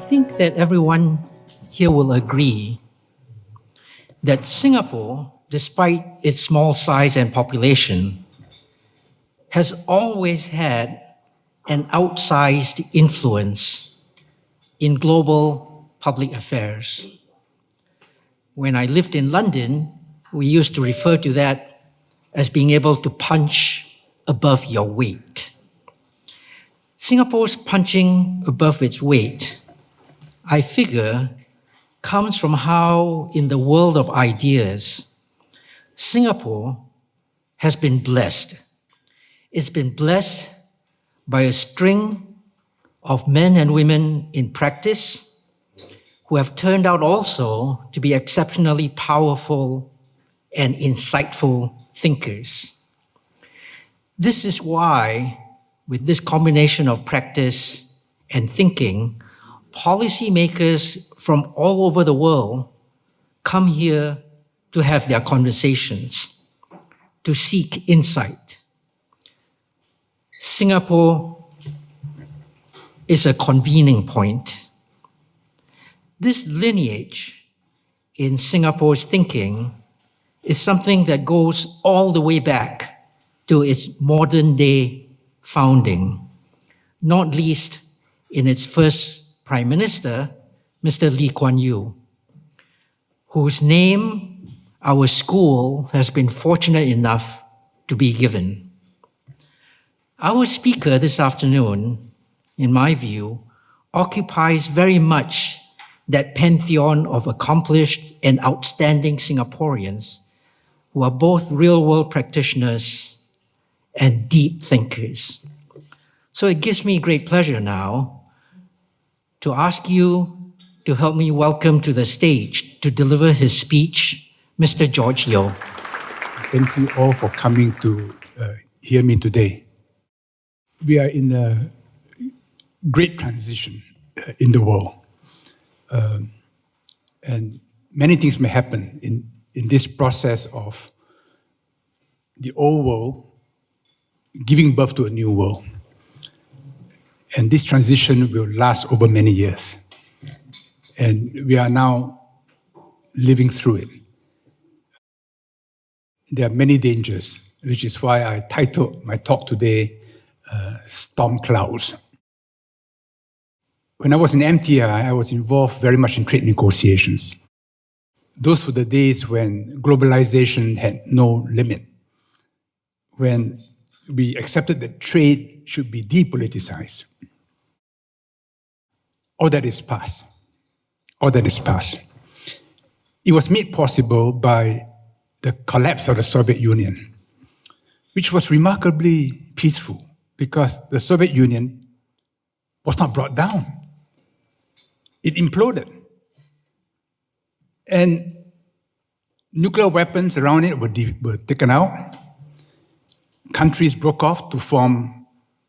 think that everyone here will agree that Singapore, despite its small size and population, has always had an outsized influence in global public affairs. When I lived in London, we used to refer to that as being able to punch above your weight. Singapore's punching above its weight, I figure, comes from how, in the world of ideas, Singapore has been blessed. It's been blessed by a string of men and women in practice who have turned out also to be exceptionally powerful and insightful thinkers. This is why, with this combination of practice and thinking, policymakers from all over the world come here to have their conversations, to seek insight. Singapore is a convening point. This lineage in Singapore's thinking is something that goes all the way back to its modern day founding, not least in its first Prime Minister, Mr. Kuan, whose name our school has been fortunate enough to be given. Our speaker this afternoon, in my view, occupies very much that pantheon of accomplished and outstanding Singaporeans who are both real-world practitioners and deep thinkers. So it gives me great pleasure now to ask you to help me welcome to the stage to deliver his speech, Mr. George Yeo. Thank you all for coming to hear me today. We are in a great transition in the world. And many things may happen in this process of the old world giving birth to a new world. And this transition will last over many years. And we are now living through it. There are many dangers, which is why I titled my talk today, Storm Clouds. When I was in MTI, I was involved very much in trade negotiations. Those were the days when globalization had no limit, when we accepted that trade should be depoliticized. All that is past. All that is past. It was made possible by the collapse of the Soviet Union, which was remarkably peaceful because the Soviet Union was not brought down. It imploded. And nuclear weapons around it were taken out. Countries broke off to form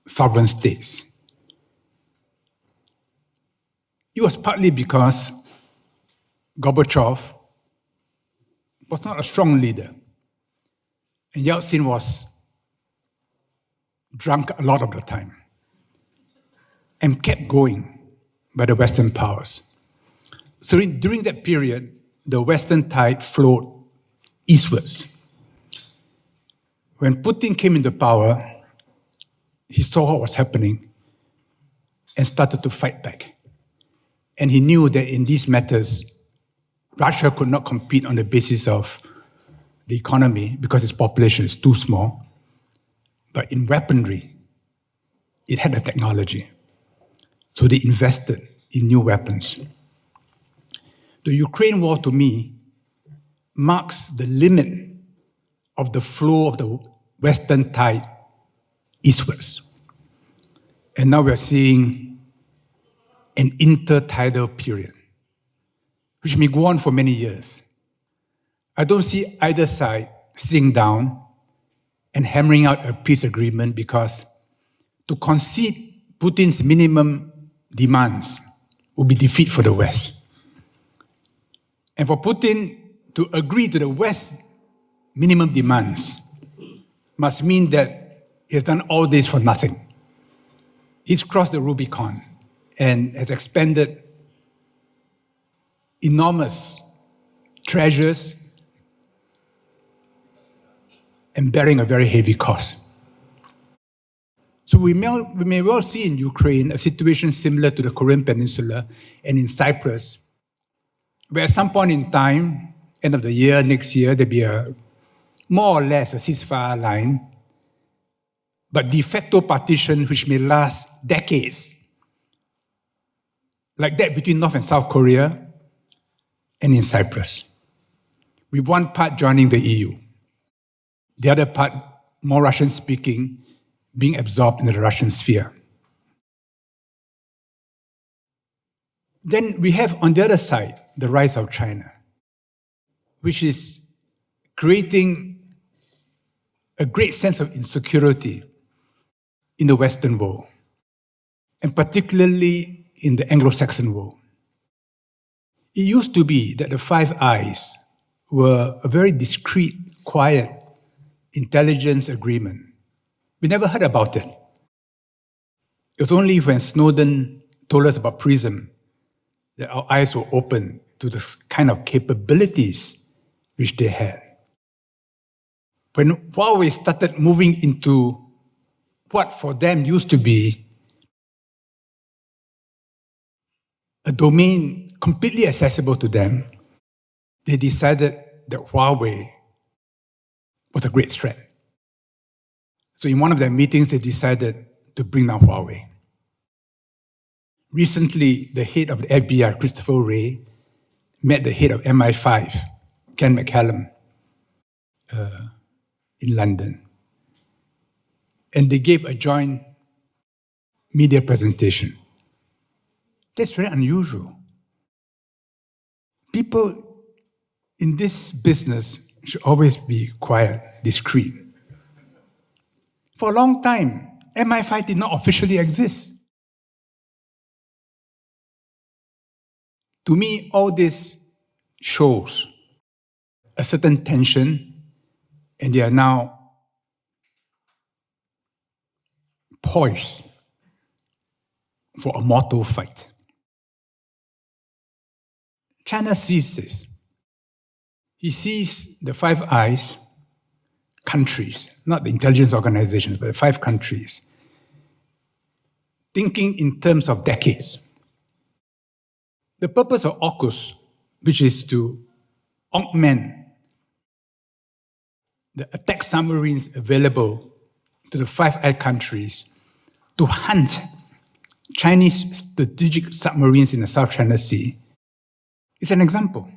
sovereign states. It was partly because Gorbachev was not a strong leader. And Yeltsin was drunk a lot of the time and kept going by the Western powers. So during that period, the Western tide flowed eastwards. When Putin came into power, he saw what was happening and started to fight back. And he knew that in these matters, Russia could not compete on the basis of the economy because its population is too small. But in weaponry, it had the technology. So they invested in new weapons. The Ukraine war, to me, marks the limit of the flow of the Western tide eastwards. And now we're seeing an intertidal period, which may go on for many years. I don't see either side sitting down and hammering out a peace agreement because to concede Putin's minimum demands would be defeat for the West. And for Putin to agree to the West's minimum demands must mean that he has done all this for nothing. He's crossed the Rubicon and has expended enormous treasures and bearing a very heavy cost. So we may well see in Ukraine a situation similar to the Korean Peninsula and in Cyprus, where at some point in time, end of the year, next year, there'll be more or less a ceasefire line, but de facto partition which may last decades, like that between North and South Korea and in Cyprus, with one part joining the EU, the other part, more Russian-speaking, being absorbed into the Russian sphere. Then we have on the other side the rise of China, which is creating a great sense of insecurity in the Western world, and particularly in the Anglo-Saxon world. It used to be that the Five Eyes were a very discreet, quiet intelligence agreement. We never heard about it. It was only when Snowden told us about PRISM that our eyes were open to the kind of capabilities which they had. When Huawei started moving into what for them used to be a domain completely accessible to them, they decided that Huawei was a great threat. So in one of their meetings, they decided to bring down Huawei. Recently, the head of the FBI, Christopher Wray, met the head of MI5, Ken McCallum, in London. And they gave a joint media presentation. That's very unusual. People in this business should always be quiet, discreet. For a long time, MI5 did not officially exist. To me, all this shows a certain tension, and they are now poised for a mortal fight. China sees this. He sees the Five Eyes countries, not the intelligence organizations, but the 5 countries, thinking in terms of decades. The purpose of AUKUS, which is to augment the attack submarines available to the Five Eyes countries to hunt Chinese strategic submarines in the South China Sea, is an example.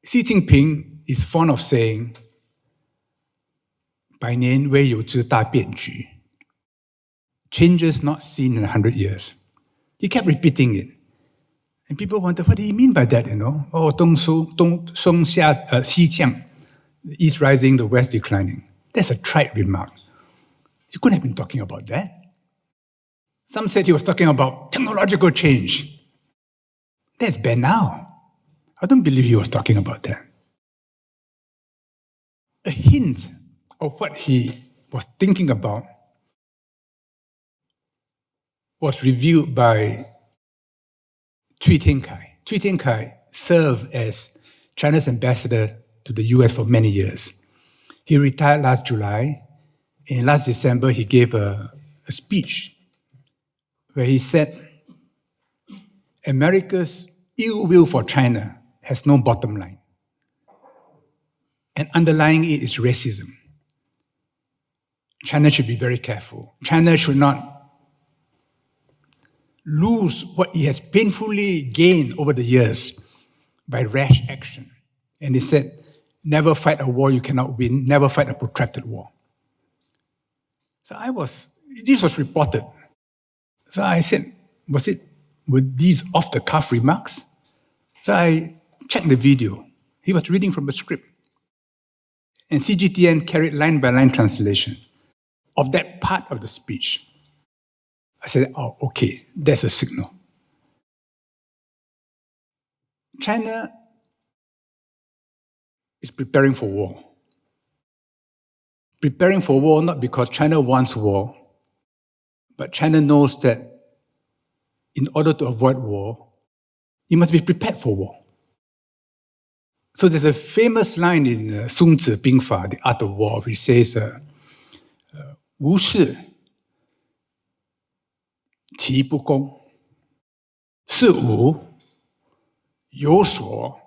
Xi Jinping is fond of saying, 百年未有之大变局, changes not seen in 100 years. He kept repeating it. And people wonder, what did he mean by that, Oh, 东松下西降, the east rising, the west declining. That's a trite remark. He couldn't have been talking about that. Some said he was talking about technological change. That's bad now. I don't believe he was talking about that. A hint of what he was thinking about was revealed by Cui Tiankai. Cui Tiankai served as China's ambassador to the US for many years. He retired last July, and last December he gave a speech where he said, America's ill will for China has no bottom line. And underlying it is racism. China should be very careful. China should not lose what it has painfully gained over the years by rash action. And he said, never fight a war you cannot win, never fight a protracted war. So this was reported. So I said, were these off-the-cuff remarks? So I checked the video. He was reading from a script. And CGTN carried line-by-line translation of that part of the speech. I said, oh, okay, that's a signal. China is preparing for war. Preparing for war not because China wants war, but China knows that in order to avoid war, You must be prepared for war. So there's a famous line in Sun Tzu Bing Fa, The Art of War, which says, 无事其不攻，是无有所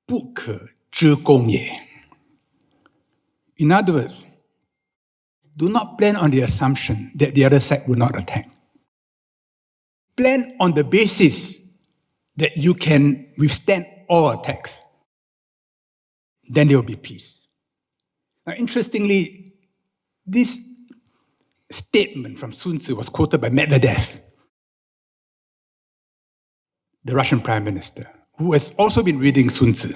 不可知攻也. In other words, do not plan on the assumption that the other side will not attack. Plan on the basis that you can withstand all attacks. Then there will be peace. Now, interestingly, this statement from Sun Tzu was quoted by Medvedev, the Russian Prime Minister, who has also been reading Sun Tzu.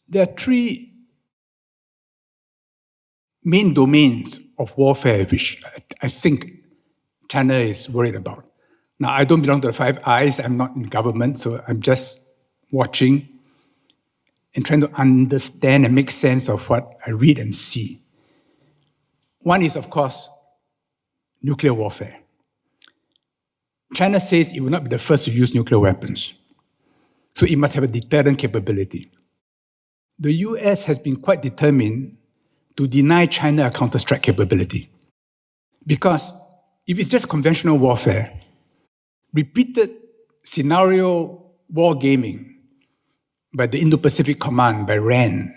There are three main domains of warfare which I think China is worried about. Now, I don't belong to the Five Eyes. I'm not in government, so I'm just watching and trying to understand and make sense of what I read and see. One is, of course, nuclear warfare. China says it will not be the first to use nuclear weapons, so it must have a deterrent capability. The US has been quite determined to deny China a counter-strike capability. Because if it's just conventional warfare, repeated scenario war gaming by the Indo-Pacific Command, by RAND,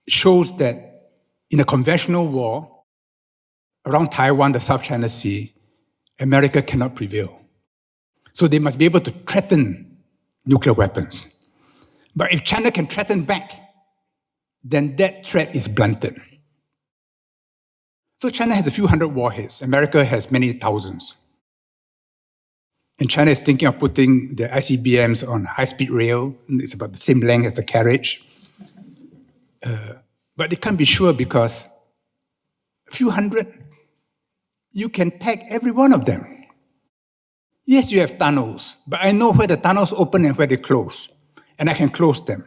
shows that in a conventional war around Taiwan, the South China Sea, America cannot prevail. So they must be able to threaten nuclear weapons. But if China can threaten back, then that threat is blunted. So China has a few hundred warheads. America has many thousands. And China is thinking of putting the ICBMs on high-speed rail. It's about the same length as the carriage. But they can't be sure because a few hundred, you can tag every one of them. Yes, you have tunnels, but I know where the tunnels open and where they close, and I can close them.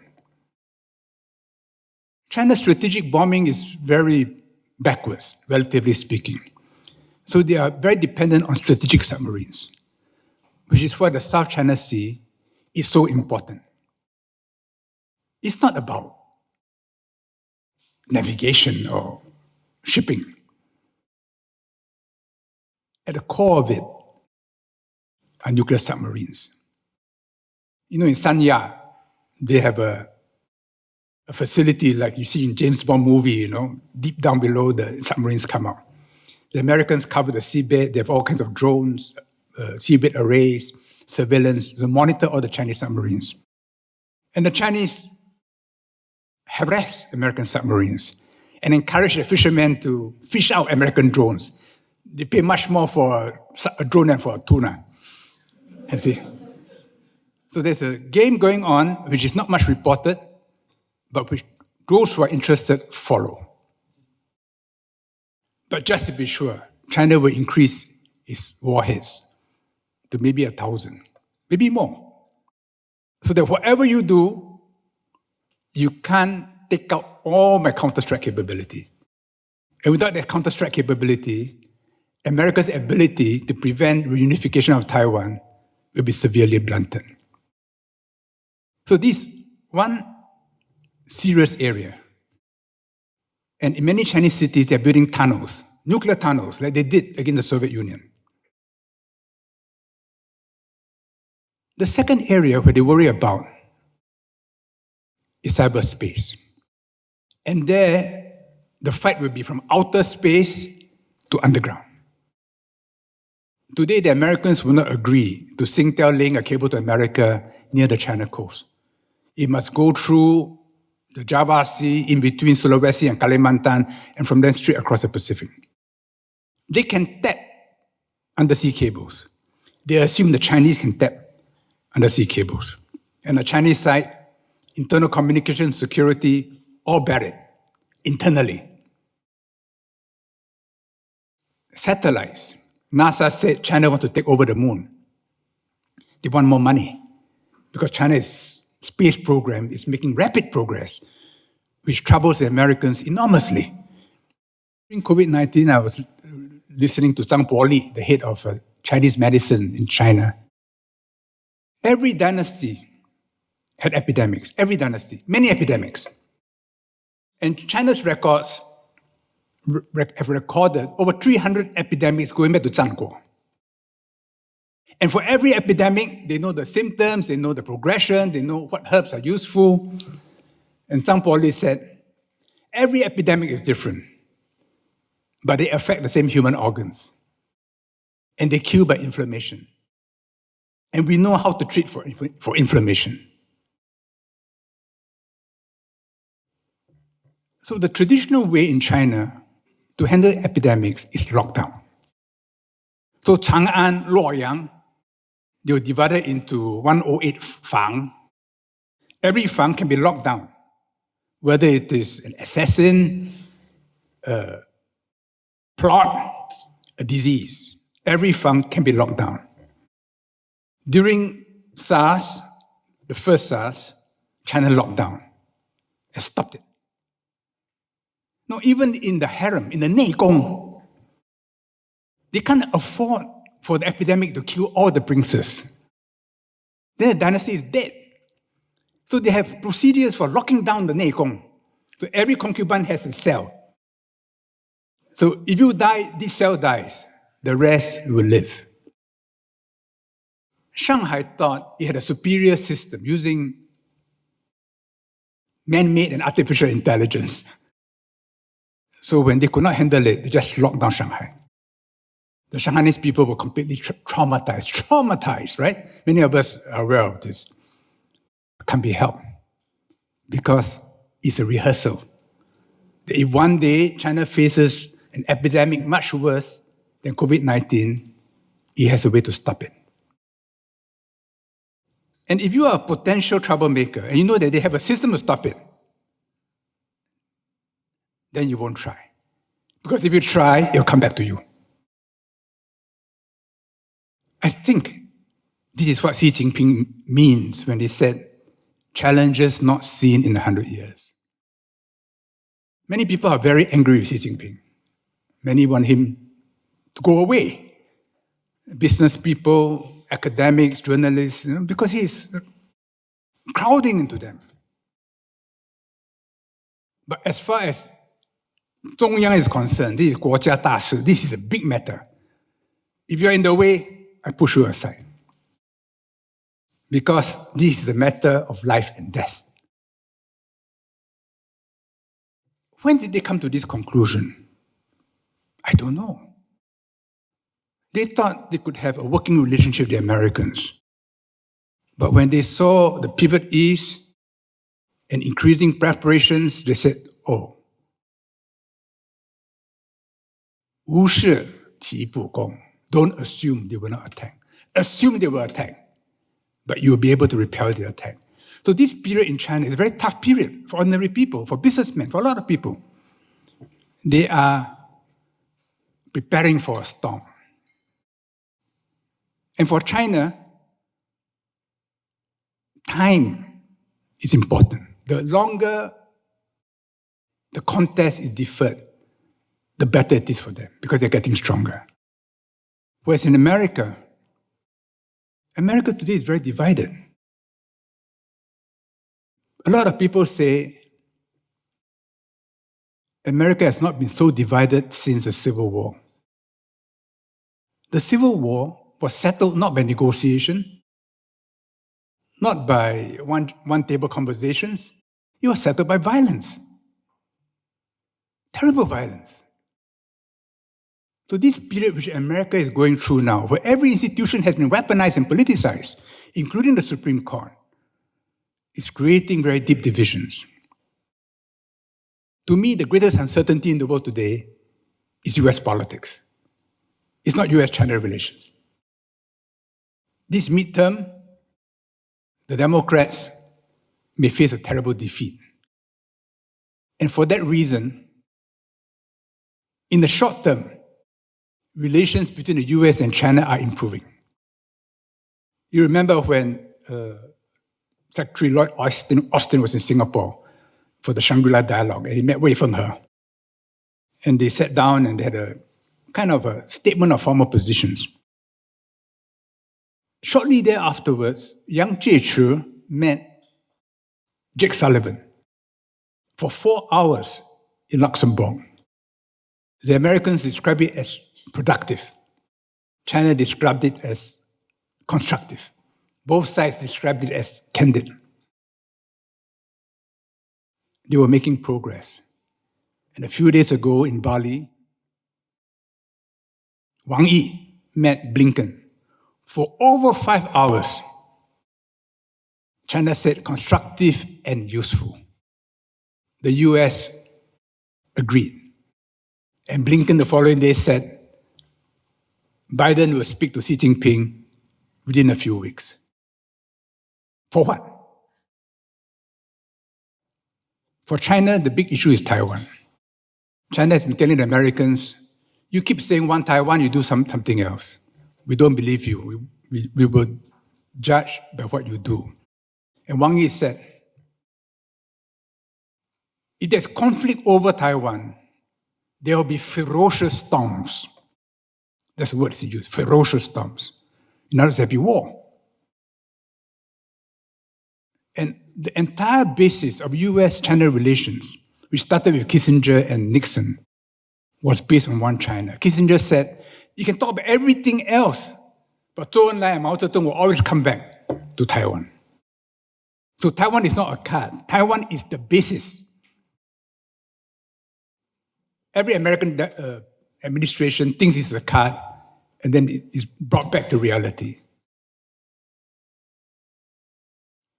China's strategic bombing is very backwards, relatively speaking. So they are very dependent on strategic submarines, which is why the South China Sea is so important. It's not about navigation or shipping. At the core of it are nuclear submarines. You know, in Sanya, they have a facility like you see in James Bond movie, you know, deep down below the submarines come out. The Americans cover the seabed. They have all kinds of drones, seabed arrays, surveillance to monitor all the Chinese submarines. And the Chinese harass American submarines and encourage the fishermen to fish out American drones. They pay much more for a drone than for a tuna. And see. So there's a game going on which is not much reported, but which those who are interested follow. But just to be sure, China will increase its warheads to maybe 1,000, maybe more. So that whatever you do, you can't take out all my counter-strike capability. And without that counter-strike capability, America's ability to prevent reunification of Taiwan will be severely blunted. So this one serious area. And in many Chinese cities, they're building tunnels, nuclear tunnels, like they did against the Soviet Union. The second area where they worry about is cyberspace. And there, the fight will be from outer space to underground. Today, the Americans will not agree to Singtel laying a cable to America near the China coast. It must go through the Java Sea, in between Sulawesi and Kalimantan, and from then straight across the Pacific. They can tap undersea cables. They assume the Chinese can tap undersea cables. And the Chinese side, internal communication, security, all buried internally. Satellites. NASA said China wants to take over the moon. They want more money because China's space program is making rapid progress, which troubles the Americans enormously. During COVID-19, I was listening to Zhang Guoli, the head of Chinese medicine in China. Every dynasty had epidemics, every dynasty, many epidemics. And China's records have recorded over 300 epidemics going back to Zhang Guo. And for every epidemic, they know the symptoms, they know the progression, they know what herbs are useful. And Zhang Guoli said, every epidemic is different, but they affect the same human organs. And they kill by inflammation. And we know how to treat for inflammation. So the traditional way in China to handle epidemics is lockdown. So Chang'an, Luoyang, they were divided into 108 fang. Every fang can be locked down, whether it is an assassin, a plot, a disease. Every fang can be locked down. During SARS, the first SARS, China locked down and stopped it. No, even in the harem, in the Neigong, they can't afford for the epidemic to kill all the princes. Then the dynasty is dead. So they have procedures for locking down the Neigong. So every concubine has a cell. So if you die, this cell dies. The rest will live. Shanghai thought it had a superior system using man-made and artificial intelligence. So when they could not handle it, they just locked down Shanghai. The Shanghainese people were completely traumatized, right? Many of us are aware of this. It can't be helped because it's a rehearsal. If one day China faces an epidemic much worse than COVID-19, it has a way to stop it. And if you are a potential troublemaker and you know that they have a system to stop it, then you won't try. Because if you try, it'll come back to you. I think this is what Xi Jinping means when he said, challenges not seen in 100 years. Many people are very angry with Xi Jinping. Many want him to go away. Business people, academics, journalists, because he's crowding into them. But as far as Zhongyang is concerned, this is 国家大事, this is a big matter. If you're in the way, I push you aside. Because this is a matter of life and death. When did they come to this conclusion? I don't know. They thought they could have a working relationship with the Americans. But when they saw the pivot east and increasing preparations, they said, oh, 无事其不攻. Don't assume they will not attack. Assume they will attack. But you will be able to repel the attack. So this period in China is a very tough period for ordinary people, for businessmen, for a lot of people. They are preparing for a storm. And for China, time is important. The longer the contest is deferred, the better it is for them because they're getting stronger. Whereas in America today is very divided. A lot of people say America has not been so divided since the Civil War. The Civil War was settled not by negotiation, not by one-table conversations. It was settled by violence. Terrible violence. So this period which America is going through now, where every institution has been weaponized and politicized, including the Supreme Court, is creating very deep divisions. To me, the greatest uncertainty in the world today is US politics. It's not US-China relations. This midterm, the Democrats may face a terrible defeat. And for that reason, in the short term, relations between the US and China are improving. You remember when Secretary Lloyd Austin was in Singapore for the Shangri-La Dialogue, and he met Wei Fenghe. And they sat down and they had a kind of a statement of formal positions. Shortly thereafterwards, Yang Jiechi met Jake Sullivan for 4 hours in Luxembourg. The Americans described it as productive. China described it as constructive. Both sides described it as candid. They were making progress. And a few days ago in Bali, Wang Yi met Blinken for over 5 hours. China said constructive and useful. The US agreed. And Blinken the following day said, Biden will speak to Xi Jinping within a few weeks. For what? For China, the big issue is Taiwan. China has been telling the Americans, you keep saying one Taiwan, you do something else. We don't believe you. We will judge by what you do. And Wang Yi said, if there's conflict over Taiwan, there will be ferocious storms. That's the word he used, ferocious storms. In other words, there'll be war. And the entire basis of US-China relations, which started with Kissinger and Nixon, was based on one China. Kissinger said, you can talk about everything else, but Zhou Enlai and Mao Zedong will always come back to Taiwan. So Taiwan is not a card. Taiwan is the basis. Every American administration thinks it's a card, and then it is brought back to reality.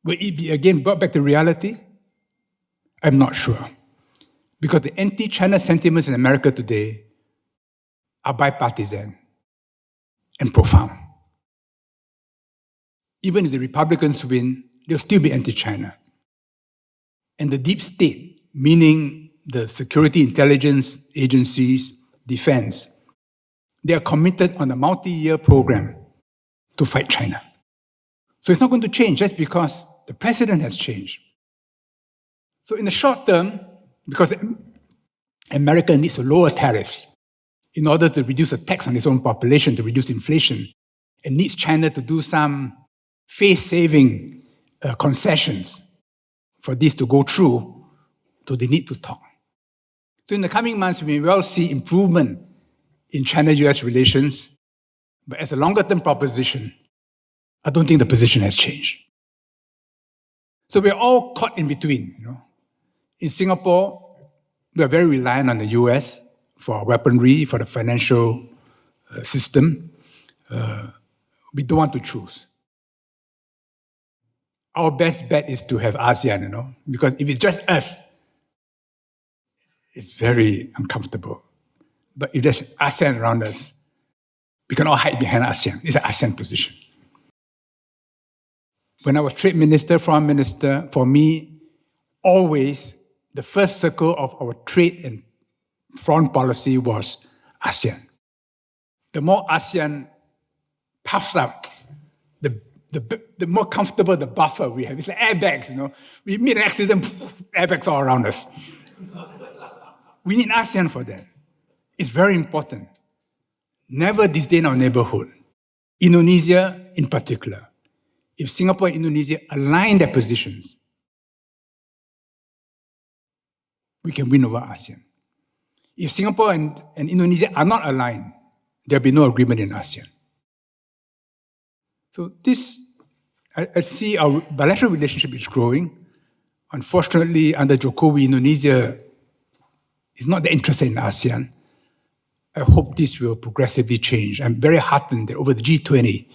Will it be again brought back to reality? I'm not sure. Because the anti-China sentiments in America today are bipartisan and profound. Even if the Republicans win, they'll still be anti-China. And the deep state, meaning the security intelligence agencies, defense, they are committed on a multi-year program to fight China. So it's not going to change just because the president has changed. So in the short term, because America needs to lower tariffs in order to reduce the tax on its own population, to reduce inflation, and needs China to do some face-saving concessions for this to go through, so they need to talk. So in the coming months, we will see improvement in China-US relations, but as a longer-term proposition, I don't think the position has changed. So we're all caught in between. In Singapore, we are very reliant on the US for our weaponry, for the financial system. We don't want to choose. Our best bet is to have ASEAN, because if it's just us, it's very uncomfortable. But if there's ASEAN around us, we can all hide behind ASEAN. It's an ASEAN position. When I was trade minister, foreign minister, for me, always the first circle of our trade and foreign policy was ASEAN. The more ASEAN puffs up, the more comfortable the buffer we have. It's like airbags, We meet an accident, airbags all around us. We need ASEAN for that. It's very important. Never disdain our neighborhood. Indonesia in particular. If Singapore and Indonesia align their positions, we can win over ASEAN. If Singapore and Indonesia are not aligned, there'll be no agreement in ASEAN. So I see our bilateral relationship is growing. Unfortunately, under Jokowi, Indonesia is not that interested in ASEAN. I hope this will progressively change. I'm very heartened that over the G20,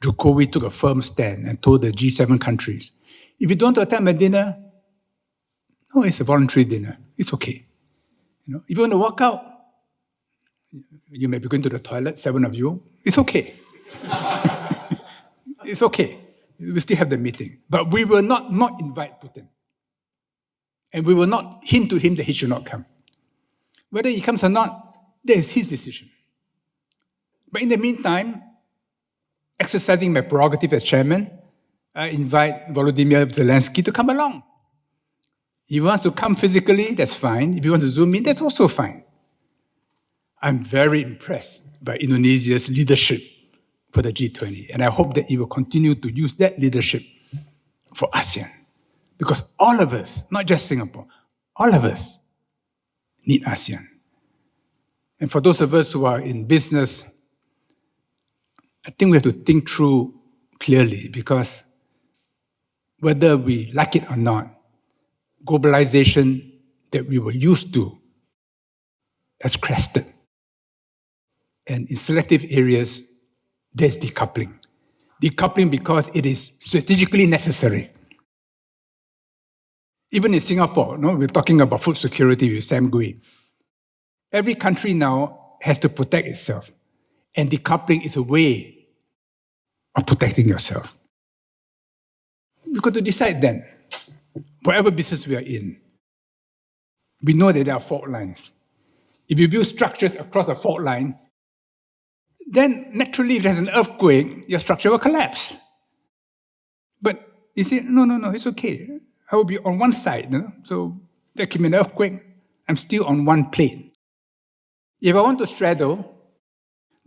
Jokowi took a firm stand and told the G7 countries, if you don't attend my dinner, no, it's a voluntary dinner. It's okay. If you want to walk out, you may be going to the toilet, 7 of you. It's okay. It's okay. We still have the meeting. But we will not invite Putin. And we will not hint to him that he should not come. Whether he comes or not, that is his decision. But in the meantime, exercising my prerogative as chairman, I invite Volodymyr Zelensky to come along. If he wants to come physically, that's fine. If he wants to zoom in, that's also fine. I'm very impressed by Indonesia's leadership for the G20, and I hope that it will continue to use that leadership for ASEAN. Because all of us, not just Singapore, all of us need ASEAN. And for those of us who are in business, I think we have to think through clearly, because whether we like it or not, globalization that we were used to has crested. And in selective areas, there's decoupling. Decoupling because it is strategically necessary. Even in Singapore, we're talking about food security with Sam Gui. Every country now has to protect itself. And decoupling is a way of protecting yourself. We've got to decide then, whatever business we are in, we know that there are fault lines. If you build structures across a fault line, then naturally if there's an earthquake, your structure will collapse. But you say, no, it's okay. I will be on one side, so there can be an earthquake, I'm still on one plane. If I want to straddle,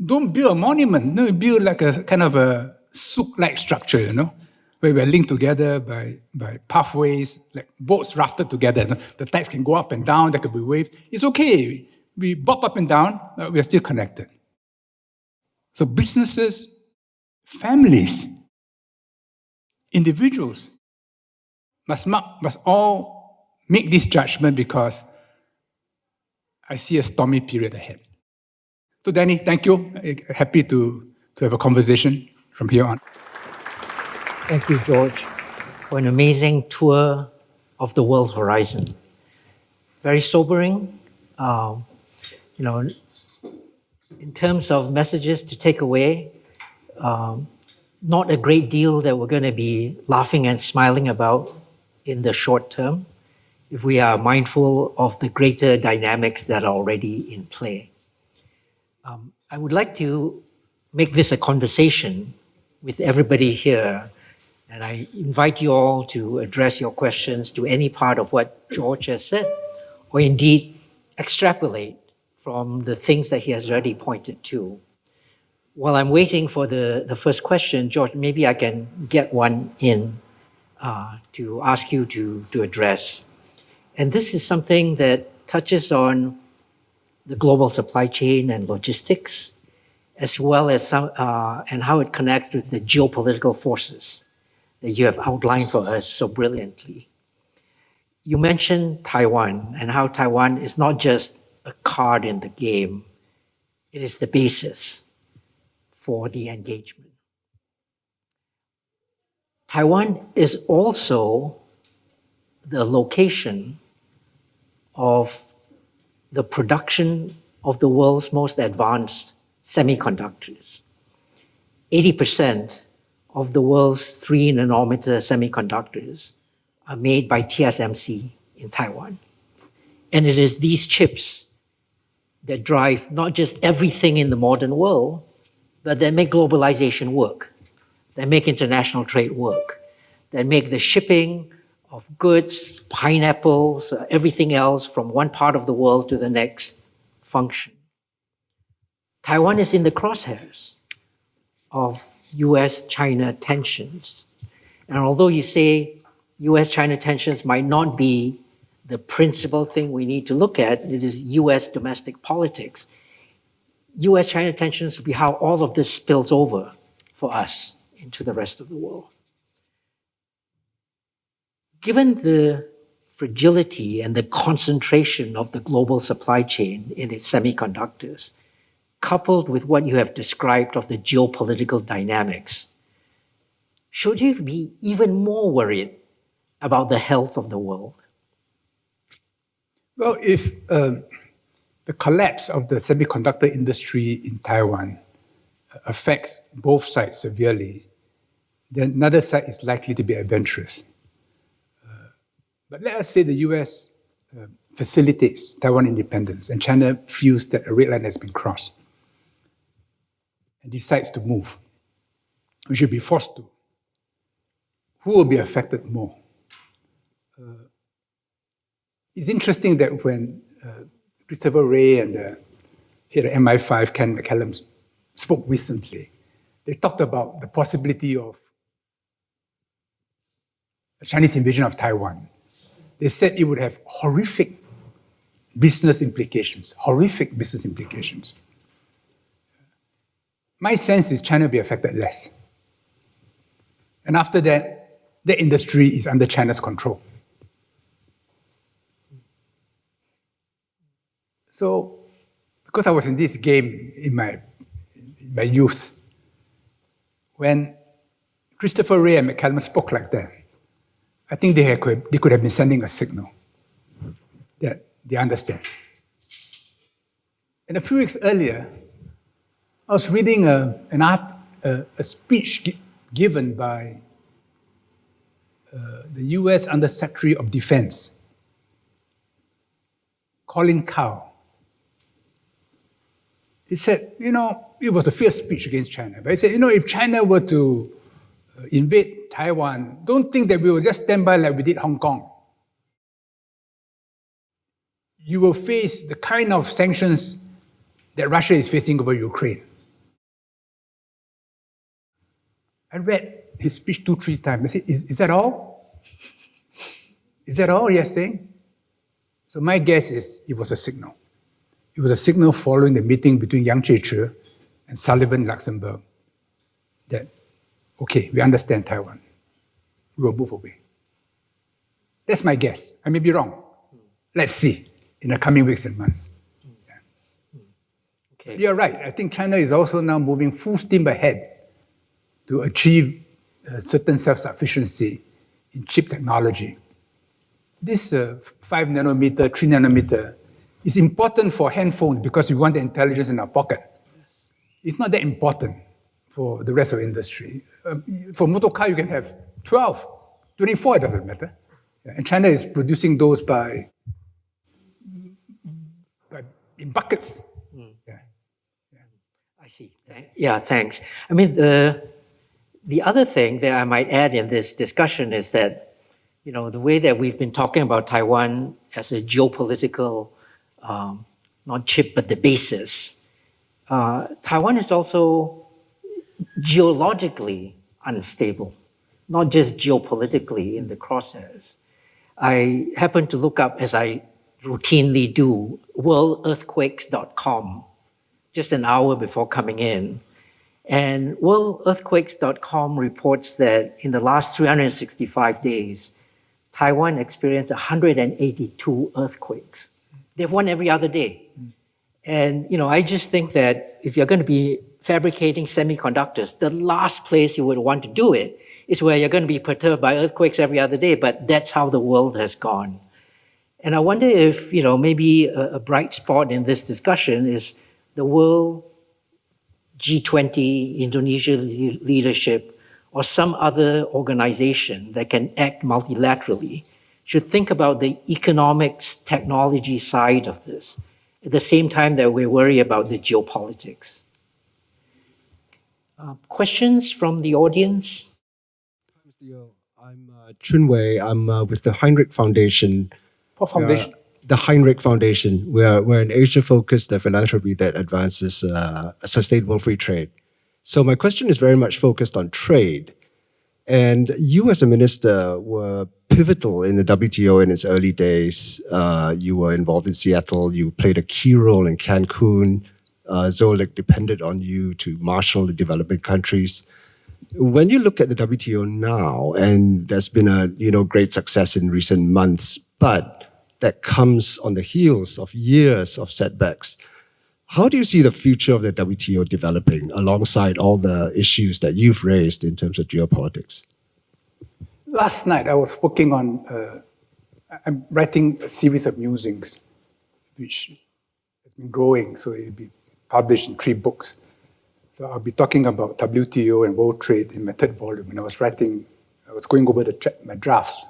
don't build a monument. No, build like a kind of a souk-like structure, where we're linked together by pathways, like boats rafted together. The tides can go up and down, there could be waves. It's okay. We bob up and down, but we are still connected. So businesses, families, individuals must all make this judgment, because I see a stormy period ahead. So Danny, thank you. Happy to have a conversation from here on. Thank you, George, for an amazing tour of the world horizon. Very sobering. In terms of messages to take away, not a great deal that we're going to be laughing and smiling about in the short term, if we are mindful of the greater dynamics that are already in play. I would like to make this a conversation with everybody here, and I invite you all to address your questions to any part of what George has said, or indeed extrapolate from the things that he has already pointed to. While I'm waiting for the first question, George, maybe I can get one in to ask you to address. And this is something that touches on the global supply chain and logistics, as well as and how it connects with the geopolitical forces that you have outlined for us so brilliantly. You mentioned Taiwan and how Taiwan is not just a card in the game, it is the basis for the engagement. Taiwan is also the location of the production of the world's most advanced semiconductors. 80% of the world's 3-nanometer semiconductors are made by TSMC in Taiwan. And it is these chips that drive not just everything in the modern world, but that make globalization work, that make international trade work, that make the shipping of goods, pineapples, everything else from one part of the world to the next function. Taiwan is in the crosshairs of US-China tensions. And although you say US-China tensions might not be the principal thing we need to look at, it is US domestic politics. US-China tensions will be how all of this spills over for us into the rest of the world. Given the fragility and the concentration of the global supply chain in its semiconductors, coupled with what you have described of the geopolitical dynamics, should you be even more worried about the health of the world? Well, if the collapse of the semiconductor industry in Taiwan affects both sides severely, then another side is likely to be adventurous. But let us say the US facilitates Taiwan independence and China feels that a red line has been crossed and decides to move. We should be forced to. Who will be affected more? It's interesting that when Christopher Wray and the here at MI5, Ken McCallum spoke recently. They talked about the possibility of a Chinese invasion of Taiwan. They said it would have horrific business implications. My sense is China will be affected less. And after that, the industry is under China's control. So, because I was in this game in my youth, when Christopher Wray and McCallum spoke like that, I think they could have been sending a signal that they understand. And a few weeks earlier, I was reading a speech given by the US Undersecretary of Defense, Colin Cow. He said, it was a fierce speech against China, but he said, if China were to invade Taiwan, don't think that we will just stand by like we did Hong Kong. You will face the kind of sanctions that Russia is facing over Ukraine. I read his speech 2-3 times. I said, is that all? Is that all you're saying? So my guess is it was a signal. It was a signal following the meeting between Yang Jiechi and Sullivan Luxembourg that, okay, we understand Taiwan. We will move away. That's my guess. I may be wrong. Let's see in the coming weeks and months. Yeah. Okay. You're right. I think China is also now moving full steam ahead to achieve certain self-sufficiency in chip technology. This 5 nanometer, 3 nanometer is important for handphones because we want the intelligence in our pocket. Yes. It's not that important for the rest of the industry. For motor car, you can have 12, 24, it doesn't matter. Yeah. And China is producing those in buckets. Mm. Yeah. Yeah. I see. Thanks. I mean, the other thing that I might add in this discussion is that, the way that we've been talking about Taiwan as a geopolitical, not chip, but the basis, Taiwan is also geologically unstable, not just geopolitically in the crosshairs. I happened to look up, as I routinely do, worldearthquakes.com just an hour before coming in. And worldearthquakes.com reports that in the last 365 days, Taiwan experienced 182 earthquakes. They've one every other day. And, I just think that if you're going to be fabricating semiconductors, the last place you would want to do it is where you're going to be perturbed by earthquakes every other day, but that's how the world has gone. And I wonder if, maybe a bright spot in this discussion is the world G20, Indonesia leadership, or some other organization that can act multilaterally should think about the economics, technology side of this, at the same time that we worry about the geopolitics. Questions from the audience? Mr. Yeo, I'm Chun Wei. I'm with the Heinrich Foundation. What foundation? The Heinrich Foundation. We're an Asia-focused philanthropy that advances sustainable free trade. So my question is very much focused on trade. And you as a minister were pivotal in the WTO in its early days. You were involved in Seattle. You played a key role in Cancun. Zoellic depended on you to marshal the developing countries. When you look at the WTO now, and there's been a great success in recent months, but that comes on the heels of years of setbacks. How do you see the future of the WTO developing alongside all the issues that you've raised in terms of geopolitics? Last night I was working on, I'm writing a series of musings, which has been growing, so it'll be published in 3 books. So I'll be talking about WTO and world trade in my 3rd volume. And I was going over my drafts,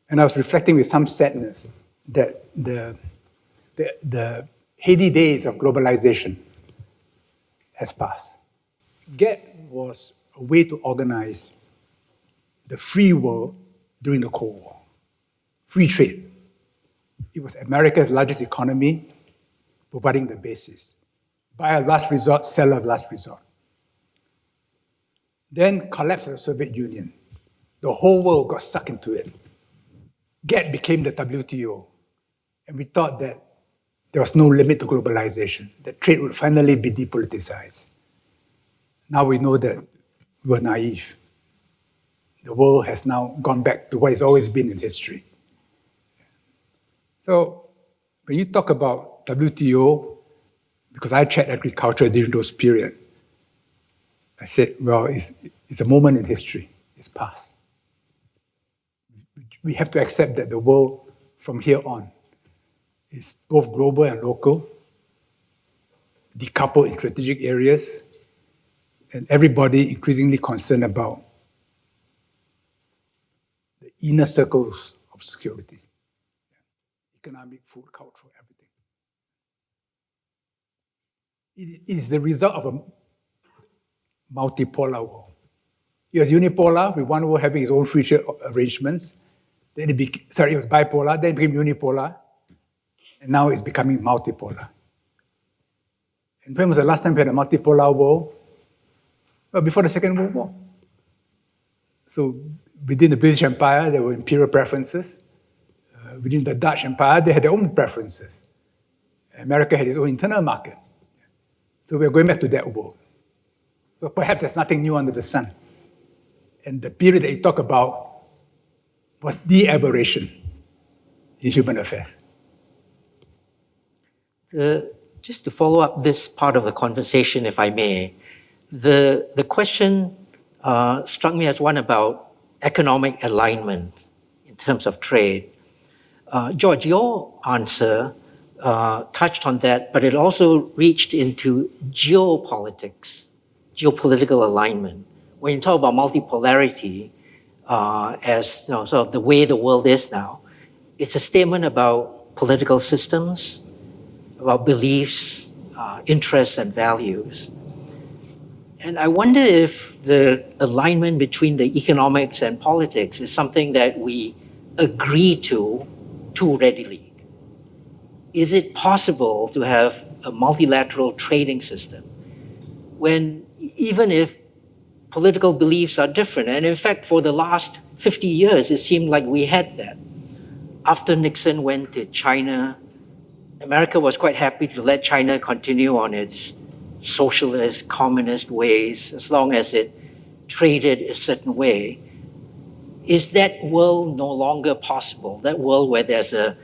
and I was reflecting with some sadness that the heady days of globalization has passed. GATT was a way to organize the free world during the Cold War. Free trade. It was America's largest economy. providing the basis. Buyer of last resort, seller of last resort. Then collapse of the Soviet Union. The whole world got sucked into it. GATT became the WTO. And we thought that there was no limit to globalization, that trade would finally be depoliticized. Now we know that we were naive. The world has now gone back to what it's always been in history. So when you talk about WTO, because I chaired agriculture during those periods, I said, well, it's a moment in history. It's past. We have to accept that the world from here on is both global and local, decoupled in strategic areas, and everybody increasingly concerned about the inner circles of security. Economic, food, cultural, everything. It is the result of a multipolar world. It was unipolar, with one world having its own free trade arrangements. Then it was bipolar, then it became unipolar, and now it's becoming multipolar. And when was the last time we had a multipolar world? Well, before the Second World War. So within the British Empire, there were imperial preferences. Within the Dutch Empire, they had their own preferences. America had its own internal market. So we're going back to that world. So perhaps there's nothing new under the sun. And the period that you talk about was the aberration in human affairs. Just to follow up this part of the conversation, if I may, the question struck me as one about economic alignment in terms of trade. George, your answer touched on that, but it also reached into geopolitics, geopolitical alignment. When you talk about multipolarity as sort of the way the world is now, it's a statement about political systems, about beliefs, interests, and values. And I wonder if the alignment between the economics and politics is something that we agree to too readily. Is it possible to have a multilateral trading system when, even if political beliefs are different, and in fact, for the last 50 years, it seemed like we had that. After Nixon went to China, America was quite happy to let China continue on its socialist, communist ways, as long as it traded a certain way. Is that world no longer possible? That world where there's a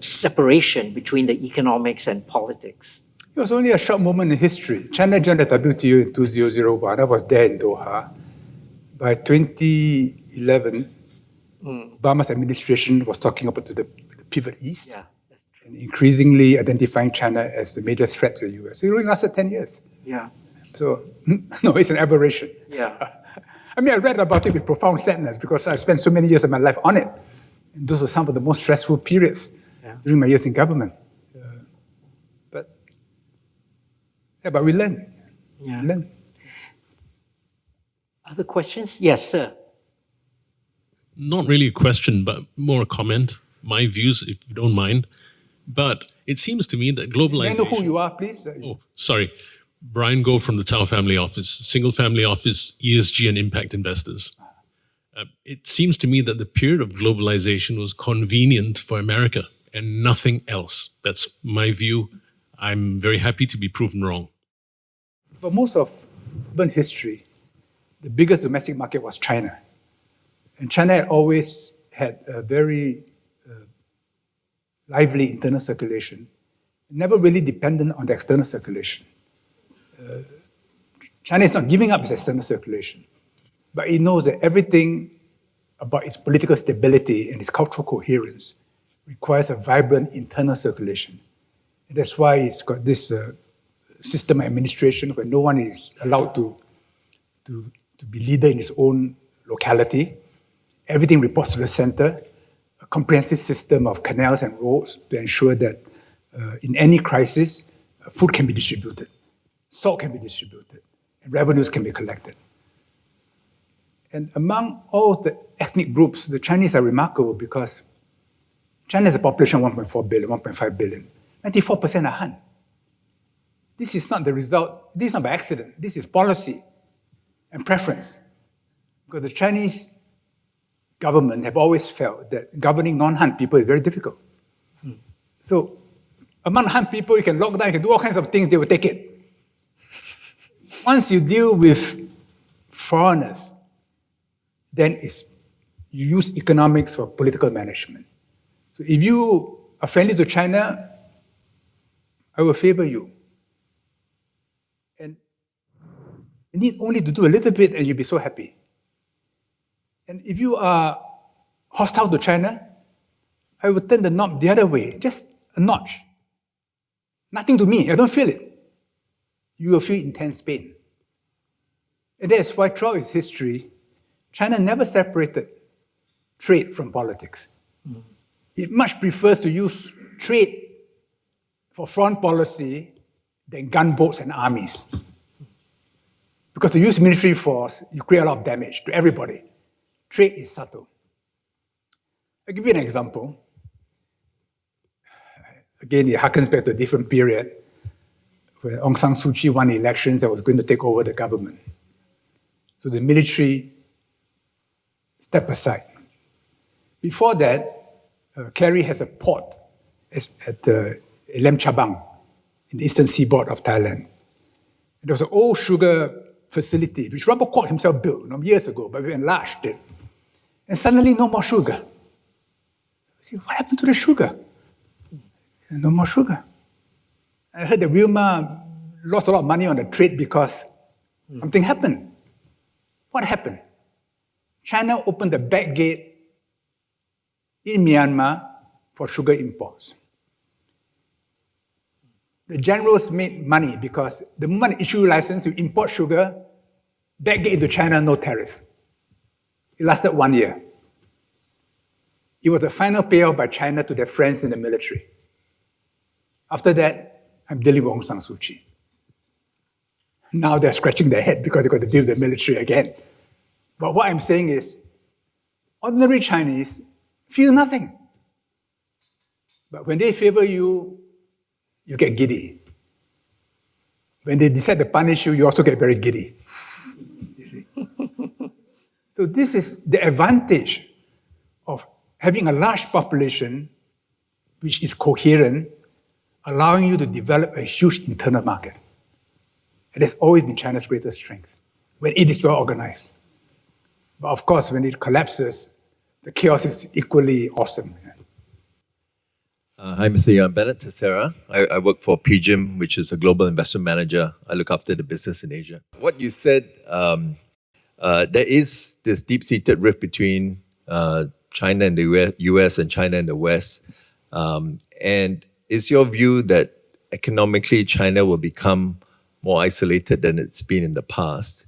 separation between the economics and politics? It was only a short moment in history. China joined the WTO in 2001. I was there in Doha. By 2011, Obama's administration was talking about the pivot east. Yeah. And increasingly identifying China as the major threat to the US. It only lasted 10 years. Yeah. So, no, it's an aberration. Yeah. I mean, I read about it with profound sadness because I spent so many years of my life on it. And those were some of the most stressful periods during my years in government. But we learn. Yeah. We learn. Other questions? Yes, sir. Not really a question, but more a comment. My views, if you don't mind. But it seems to me that globalization... May I know who you are, please? Oh, sorry. Brian Goh from the Tao Family Office, Single Family Office, ESG and Impact Investors. It seems to me that the period of globalization was convenient for America and nothing else. That's my view. I'm very happy to be proven wrong. For most of urban history, the biggest domestic market was China. And China had always had a very lively internal circulation, never really dependent on the external circulation. China is not giving up its external circulation, but it knows that everything about its political stability and its cultural coherence requires a vibrant internal circulation. And that's why it's got this system of administration where no one is allowed to be leader in its own locality. Everything reports to the center, a comprehensive system of canals and roads to ensure that in any crisis, food can be distributed, salt can be distributed, and revenues can be collected. And among all the ethnic groups, the Chinese are remarkable because China has a population of 1.4 billion, 1.5 billion. 94% are Han. this is not the result, this is not by accident, this is policy and preference. Because the Chinese government have always felt that governing non-Han people is very difficult. So among Han people, you can lock down, you can do all kinds of things, they will take it. Once you deal with foreigners, then you use economics for political management. So if you are friendly to China, I will favor you. And you need only to do a little bit and you'll be so happy. And if you are hostile to China, I will turn the knob the other way, just a notch. Nothing to me, I don't feel it. You will feel intense pain. And that's why throughout its history, China never separated trade from politics. It much prefers to use trade for foreign policy than gunboats and armies. Because to use military force, you create a lot of damage to everybody. Trade is subtle. I'll give you an example. Again, it harkens back to a different period where Aung San Suu Kyi won elections and was going to take over the government. So the military stepped aside. Before that, Kerry has a port at Lem Chabang in the eastern seaboard of Thailand. There was an old sugar facility, which Robert Kwok himself built years ago, but we enlarged it. And suddenly, no more sugar. What happened to the sugar? No more sugar. I heard that Wilma lost a lot of money on the trade because something happened. What happened? China opened the back gate in Myanmar for sugar imports. The generals made money because the moment you issue a license, you import sugar, back gate into China, no tariff. It lasted 1 year. It was the final payoff by China to their friends in the military. After that, I'm dealing with Aung San Suu Kyi. Now they're scratching their head because they've got to deal with the military again. But what I'm saying is, ordinary Chinese feel nothing. But when they favor you, you get giddy. When they decide to punish you, you also get very giddy. You see? So this is the advantage of having a large population which is coherent, allowing you to develop a huge internal market. It has always been China's greatest strength, when it is well organized. But of course, when it collapses, the chaos is equally awesome. Hi, Mr. Yeo. I'm Bennett Tessera. I work for PGIM, which is a global investment manager. I look after the business in Asia. What you said, there is this deep-seated rift between China and the US and China and the West. And is your view that economically China will become more isolated than it's been in the past?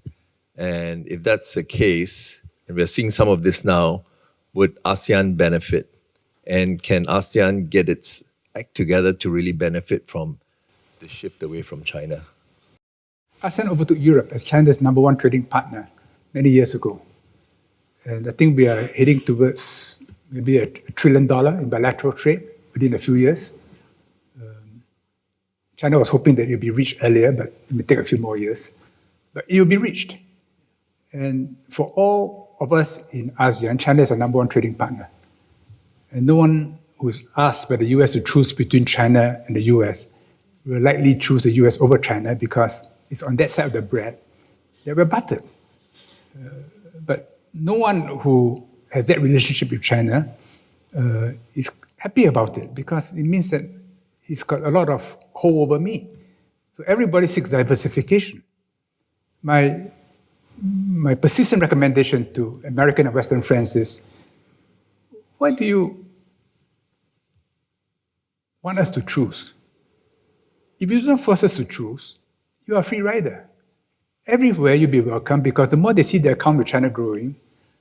And if that's the case, and we're seeing some of this now, would ASEAN benefit? And can ASEAN get its act together to really benefit from the shift away from China? ASEAN overtook Europe as China's #1 trading partner many years ago. And I think we are heading towards maybe $1 trillion in bilateral trade within a few years. China was hoping that it would be reached earlier, but it may take a few more years. But it will be reached. And for all of us in ASEAN, China is our #1 trading partner. And no one who is asked by the US to choose between China and the US will likely choose the US over China because it's on that side of the bread that we're buttered. But no one who has that relationship with China is happy about it because it means that he's got a lot of hold over me. So everybody seeks diversification. My persistent recommendation to American and Western friends is, why do you want us to choose? If you don't force us to choose, you are a free rider. Everywhere you'll be welcome because the more they see the account with China growing,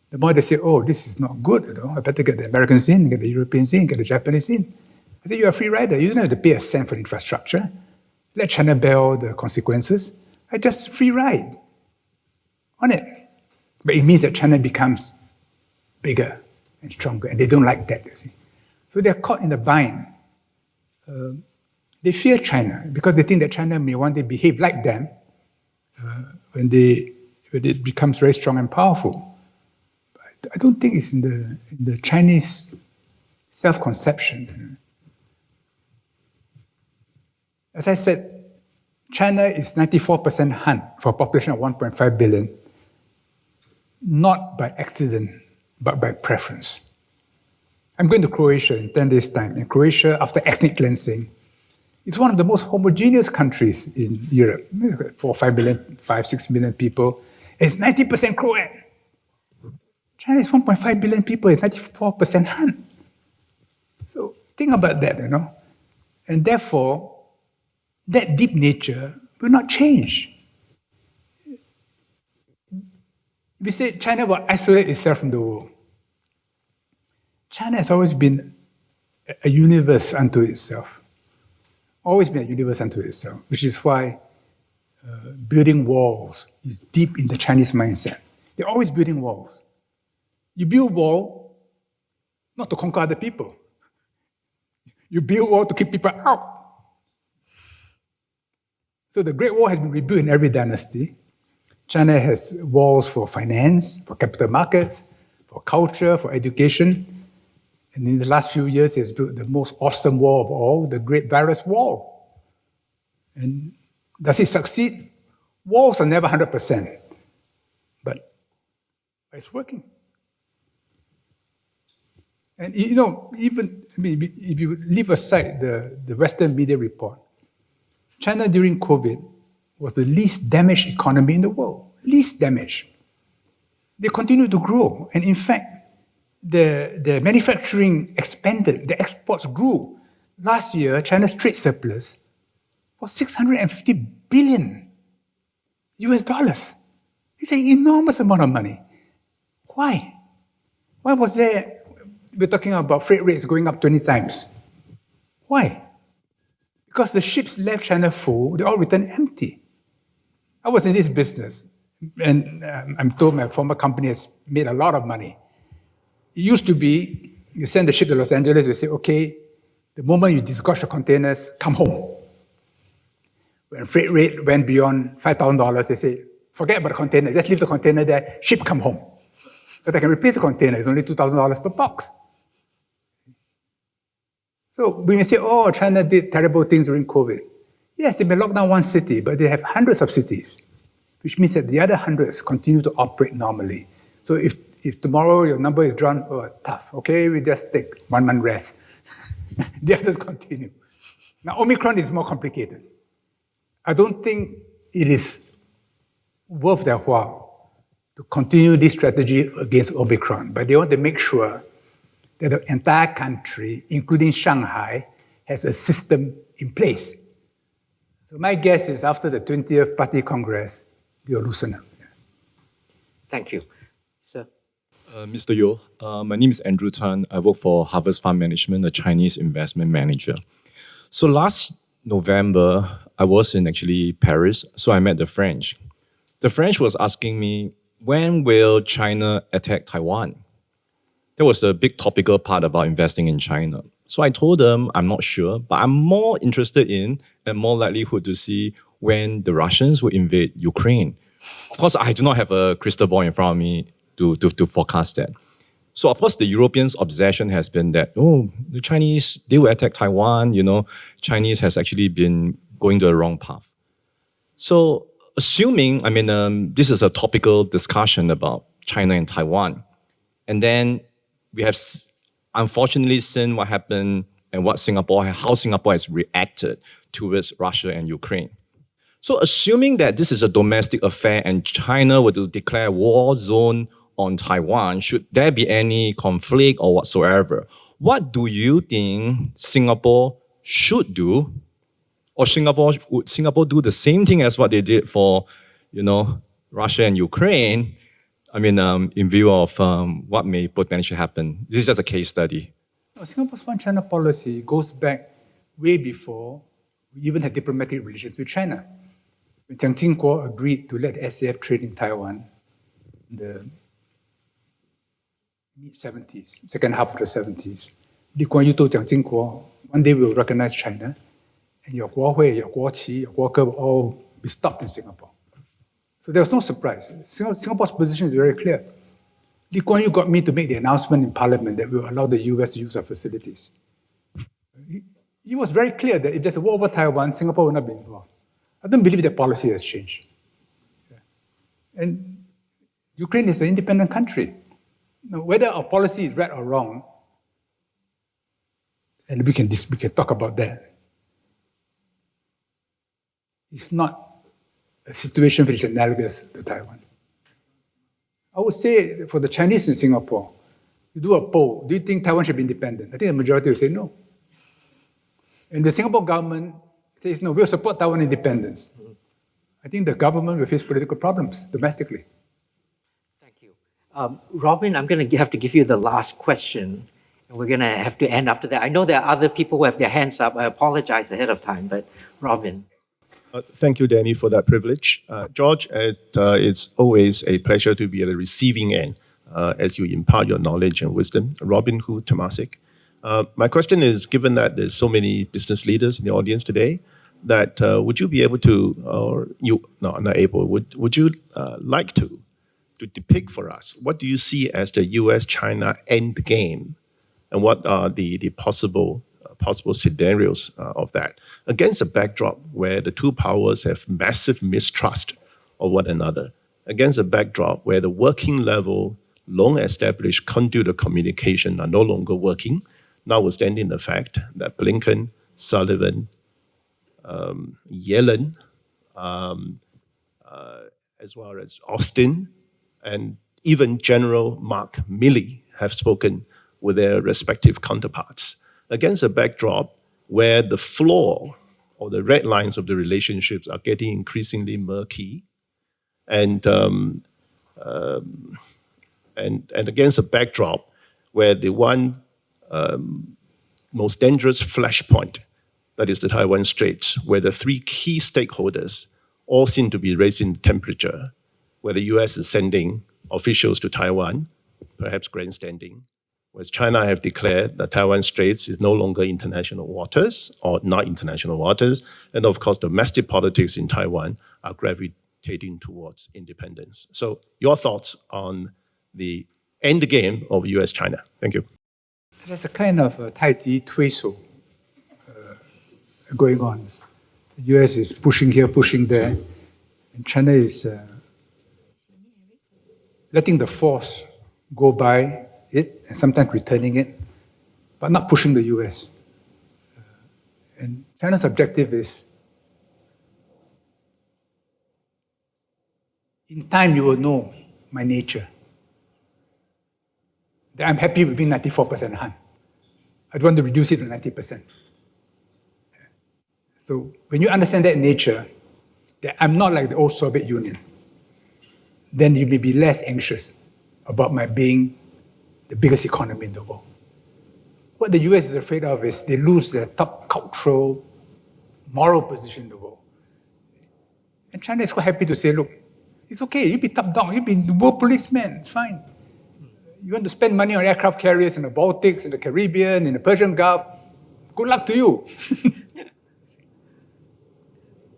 the more they say, oh, this is not good. I better get the Americans in, get the Europeans in, get the Japanese in. I say, you're a free rider. You don't have to pay a cent for infrastructure. Let China bear all the consequences. I just free ride on it. But it means that China becomes bigger and stronger, and they don't like that, you see. So they're caught in a bind. They fear China because they think that China may one day behave like them when it becomes very strong and powerful. But I don't think it's in the Chinese self-conception. As I said, China is 94% Han for a population of 1.5 billion, not by accident, but by preference. I'm going to Croatia in 10 days' time. In Croatia, after ethnic cleansing, it's one of the most homogeneous countries in Europe. 4, 5 billion, 5, 6 million people. It's 90% Croat. China is 1.5 billion people. It's 94% Han. So think about that, And therefore, that deep nature will not change. We say China will isolate itself from the world. China has always been a universe unto itself. Always been a universe unto itself, which is why building walls is deep in the Chinese mindset. They're always building walls. You build a wall not to conquer other people. You build a wall to keep people out. So the Great Wall has been rebuilt in every dynasty. China has walls for finance, for capital markets, for culture, for education. And in the last few years, it has built the most awesome wall of all, the Great Virus Wall. And does it succeed? Walls are never 100%, but it's working. And if you leave aside the Western media report, China during COVID was the least damaged economy in the world. Least damaged. They continue to grow. And in fact, the manufacturing expanded, the exports grew. Last year, China's trade surplus was $650 billion US dollars. It's an enormous amount of money. Why? Why was there, we're talking about freight rates going up 20 times. Why? Because the ships left China full, they all returned empty. I was in this business, and I'm told my former company has made a lot of money. It used to be, you send the ship to Los Angeles, you say, okay, the moment you disgorge the containers, come home. When freight rate went beyond $5,000, they say, forget about the container, just leave the container there, ship come home. But I can replace the container, it's only $2,000 per box. So we may say, oh, China did terrible things during COVID. Yes, they may lock down one city, but they have hundreds of cities, which means that the other hundreds continue to operate normally. So if tomorrow your number is drawn, oh, tough, okay, we just take 1 month rest. The others continue. Now, Omicron is more complicated. I don't think it is worth their while to continue this strategy against Omicron, but they want to make sure that the entire country, including Shanghai, has a system in place. So my guess is after the 20th Party Congress, they'll loosen up. Yeah. Thank you. Sir. Mr. Yeo, my name is Andrew Tan. I work for Harvest Fund Management, a Chinese investment manager. So last November, I was in actually Paris, so I met the French. The French was asking me, when will China attack Taiwan? There was a big topical part about investing in China. So I told them, I'm not sure, but I'm more interested in and more likelihood to see when the Russians will invade Ukraine. Of course, I do not have a crystal ball in front of me to forecast that. So of course, the Europeans' obsession has been that, oh, the Chinese, they will attack Taiwan, Chinese has actually been going the wrong path. So assuming, this is a topical discussion about China and Taiwan, and then we have unfortunately seen what happened and how Singapore has reacted towards Russia and Ukraine. So assuming that this is a domestic affair and China were to declare war zone on Taiwan, should there be any conflict or whatsoever, what do you think Singapore should do? Or would Singapore do the same thing as what they did for, Russia and Ukraine? In view of what may potentially happen. This is just a case study. Singapore's One China policy goes back way before we even had diplomatic relations with China. When Jiang Jingguo agreed to let SAF trade in Taiwan in the mid-70s, second half of the 70s, Lee Kuan Yew told Jiang Jingguo, one day we'll recognize China and your 国会, your 国旗, your 国歌will all be stopped in Singapore. So there was no surprise. Singapore's position is very clear. Lee Kuan Yew got me to make the announcement in Parliament that we will allow the US to use our facilities. He was very clear that if there's a war over Taiwan, Singapore will not be involved. I don't believe that policy has changed. And Ukraine is an independent country. Now, whether our policy is right or wrong, and we can talk about that, it's not a situation which is analogous to Taiwan. I would say for the Chinese in Singapore, you do a poll, do you think Taiwan should be independent? I think the majority will say no. And the Singapore government says no, we'll support Taiwan independence. I think the government will face political problems domestically. Thank you. Robin, I'm going to have to give you the last question, and we're going to have to end after that. I know there are other people who have their hands up. I apologize ahead of time, but Robin. Thank you, Danny, for that privilege. George, it's always a pleasure to be at the receiving end as you impart your knowledge and wisdom. Robin Hu Temasek. My question is, given that there's so many business leaders in the audience today, that would you be able to, or you, no, not able, would you like to depict for us, what do you see as the US-China end game, and what are the possible scenarios of that, against a backdrop where the two powers have massive mistrust of one another, against a backdrop where the working level, long-established conduit of communication are no longer working, notwithstanding the fact that Blinken, Sullivan, Yellen, as well as Austin, and even General Mark Milley have spoken with their respective counterparts, against a backdrop where the floor or the red lines of the relationships are getting increasingly murky, and against a backdrop where the one most dangerous flashpoint, that is the Taiwan Straits, where the three key stakeholders all seem to be raising the temperature, where the US is sending officials to Taiwan, perhaps grandstanding, whereas China have declared that Taiwan Straits is no longer international waters or not international waters, and of course domestic politics in Taiwan are gravitating towards independence. So your thoughts on the end game of US-China? Thank you. There's a kind of Tai Chi Tui-So going on. The US is pushing here, pushing there, and China is letting the force go by it and sometimes returning it, but not pushing the US. And China's objective is, in time you will know my nature. That I'm happy with being 94% Han. I don't want to reduce it to 90%. So when you understand that nature, that I'm not like the old Soviet Union, then you may be less anxious about my being the biggest economy in the world. What the US is afraid of is they lose their top cultural, moral position in the world. And China is quite happy to say, look, it's okay, you be top dog, you be the world policeman, it's fine. You want to spend money on aircraft carriers in the Baltics, in the Caribbean, in the Persian Gulf, good luck to you.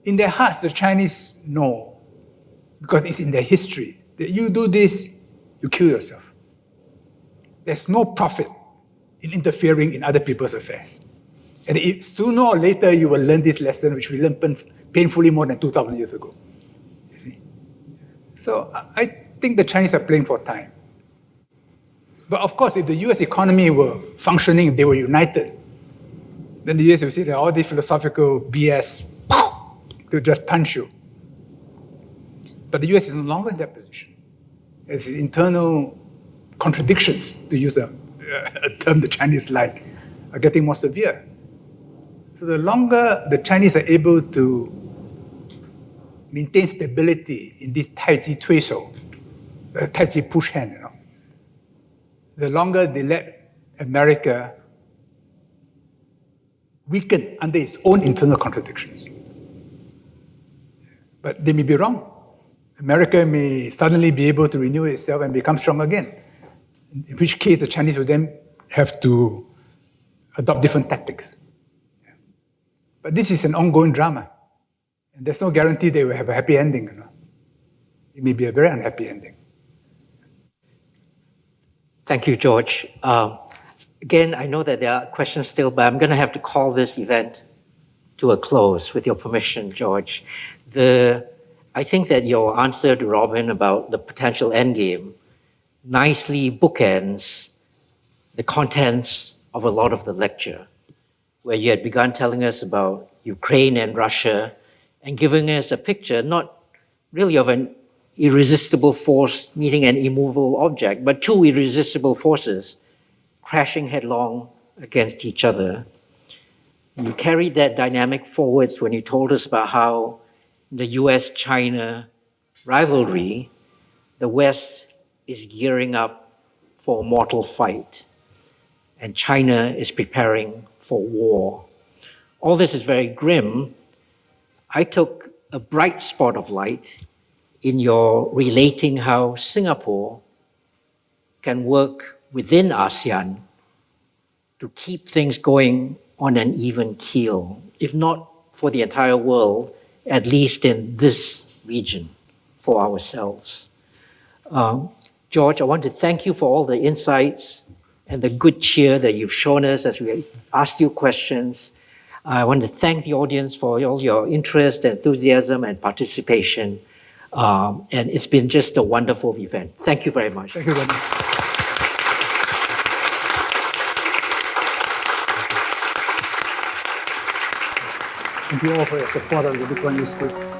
In their hearts, the Chinese know, because it's in their history, that you do this, you kill yourself. There's no profit in interfering in other people's affairs. And sooner or later, you will learn this lesson, which we learned painfully more than 2,000 years ago. You see? So I think the Chinese are playing for time. But of course, if the US economy were functioning, if they were united, then the US would say that all this philosophical BS, they'll just punch you. But the US is no longer in that position. Its internal contradictions, to use a term the Chinese like, are getting more severe. So the longer the Chinese are able to maintain stability in this Tai Chi Tui-So, Tai Chi push hand, the longer they let America weaken under its own internal contradictions. But they may be wrong. America may suddenly be able to renew itself and become strong again, in which case the Chinese will then have to adopt different tactics. But this is an ongoing drama. And there's no guarantee they will have a happy ending. You know? It may be a very unhappy ending. Thank you, George. Again, I know that there are questions still, but I'm going to have to call this event to a close with your permission, George. I think that your answer to Robin about the potential endgame nicely bookends the contents of a lot of the lecture, where you had begun telling us about Ukraine and Russia and giving us a picture not really of an irresistible force meeting an immovable object, but two irresistible forces crashing headlong against each other. You carried that dynamic forwards when you told us about how the US-China rivalry, the West is gearing up for a mortal fight, and China is preparing for war. All this is very grim. I took a bright spot of light in your relating how Singapore can work within ASEAN to keep things going on an even keel, if not for the entire world, at least in this region for ourselves. George, I want to thank you for all the insights and the good cheer that you've shown us as we asked you questions. I want to thank the audience for all your interest, enthusiasm, and participation. And it's been just a wonderful event. Thank you very much. Thank you very much. Thank you all for your support of the Kuan School.